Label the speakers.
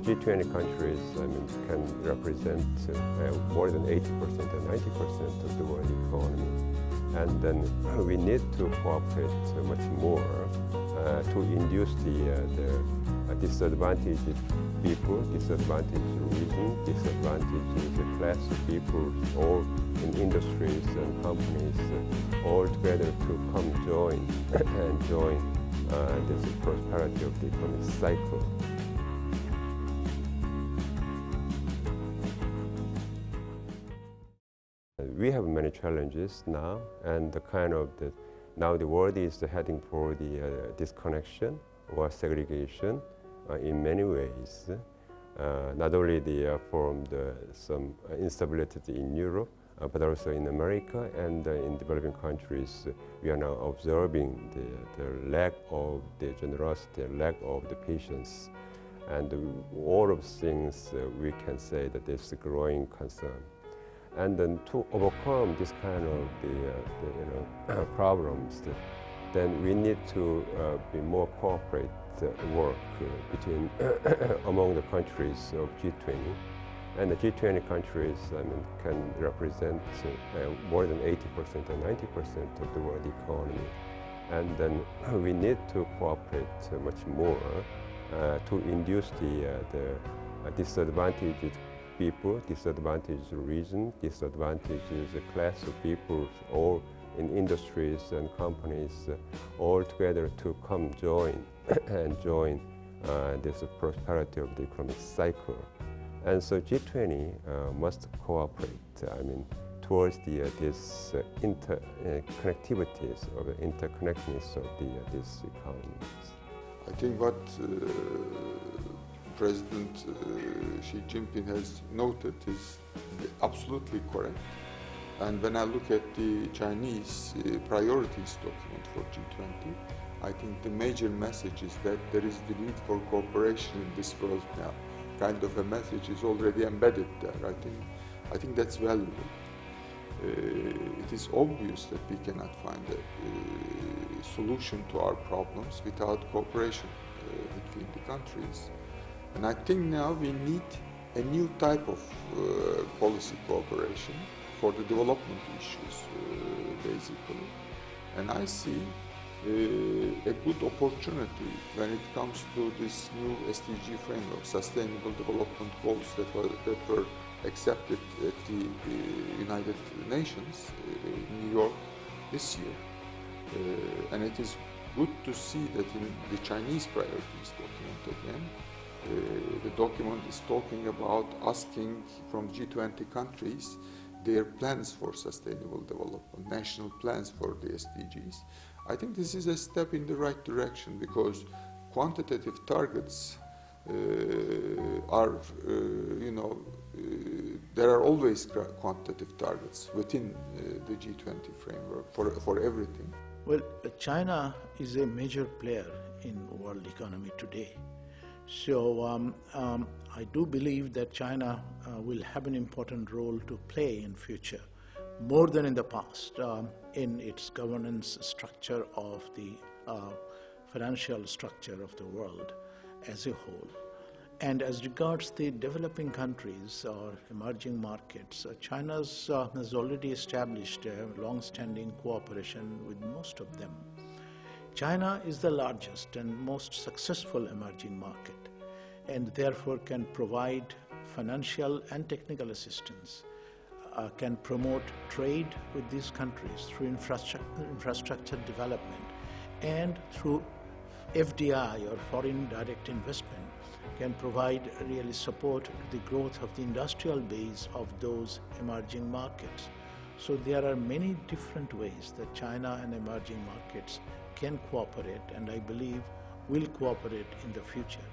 Speaker 1: G20 countries, can represent more than 80% and 90% of the world economy. And then we need to cooperate much more to induce the disadvantaged people, disadvantaged region, disadvantaged class of people, all in industries and companies, all together to come join and join this prosperity of the economic cycle. We have many challenges now, and now the world is heading for the disconnection or segregation in many ways. Not only from some instability in Europe, but also in America and in developing countries. We are now observing the lack of the generosity, lack of the patience, and all of things we can say that there's a growing concern. And then to overcome this kind of problems, then we need to be more cooperative work between among the countries of G20. And the G20 countries can represent more than 80% and 90% of the world economy. And then we need to cooperate much more to induce the disadvantaged people, disadvantaged region, disadvantaged class of people, all in industries and companies, all together to come join and join this prosperity of the economic cycle. And so G20 must cooperate, towards this interconnectivities or the interconnectedness of these economies.
Speaker 2: I think what President Xi Jinping has noted is absolutely correct. And when I look at the Chinese priorities document for G20, I think the major message is that there is the need for cooperation in this world now. Kind of a message is already embedded there. I think that's valuable. It is obvious that we cannot find a solution to our problems without cooperation between the countries. And I think now we need a new type of policy cooperation for the development issues, basically. And I see a good opportunity when it comes to this new SDG framework, Sustainable Development Goals that were accepted at the United Nations in New York this year. And it is good to see that in the Chinese priorities document again, the document is talking about asking from G20 countries their plans for sustainable development, national plans for the SDGs. I think this is a step in the right direction because quantitative targets there are always quantitative targets within the G20 framework for everything.
Speaker 3: Well, China is a major player in world economy today. So I do believe that China will have an important role to play in future, more than in the past, in its governance structure of the financial structure of the world as a whole. And as regards the developing countries or emerging markets, China has already established a long-standing cooperation with most of them. China is the largest and most successful emerging market and therefore can provide financial and technical assistance, can promote trade with these countries through infrastructure development and through FDI or foreign direct investment, can provide really support to the growth of the industrial base of those emerging markets. So there are many different ways that China and emerging markets can cooperate, and I believe will cooperate in the future.